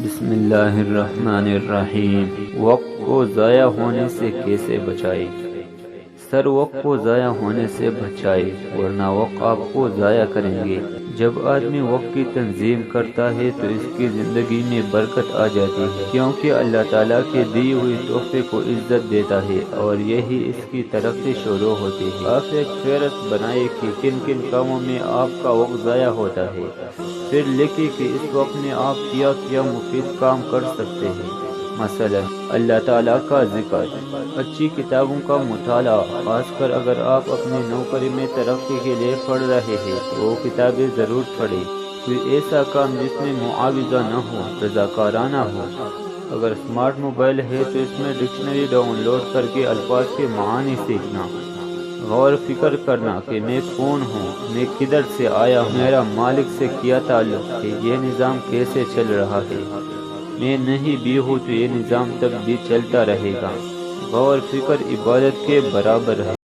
بسم اللہ الرحمن الرحیم۔ وقت کو ضائع ہونے سے کیسے بچائے؟ سر وقت کو ضائع ہونے سے بچائے، ورنہ وقت آپ کو ضائع کریں گے۔ جب آدمی وقت کی تنظیم کرتا ہے تو اس کی زندگی میں برکت آ جاتی ہے، کیونکہ اللہ تعالیٰ کے دی ہوئی تحفے کو عزت دیتا ہے اور یہی اس کی طرف سے شروع ہوتی ہے۔ آپ ایک فہرست بنائے کہ کن کن کاموں میں آپ کا وقت ضائع ہوتا ہے، پھر لکھیں کہ اس وقت میں آپ کیا مفید کام کر سکتے ہیں۔ مثلا اللہ تعالیٰ کا ذکر، اچھی کتابوں کا مطالعہ، خاص کر اگر آپ اپنی نوکری میں ترقی کے لیے پڑھ رہے ہیں تو وہ کتابیں ضرور پڑھیں۔ کوئی ایسا کام جس میں معاوضہ نہ ہو، رضاکارانہ ہو۔ اگر اسمارٹ موبائل ہے تو اس میں ڈکشنری ڈاؤن لوڈ کر کے الفاظ کے معانی سیکھنا۔ غور فکر کرنا کہ میں کون ہوں، میں کدھر سے آیا ہوں، میرا مالک سے کیا تعلق ہے، یہ نظام کیسے چل رہا ہے۔ میں نہیں بھی ہوں تو یہ نظام تب بھی چلتا رہے گا۔ غور فکر عبادت کے برابر ہے۔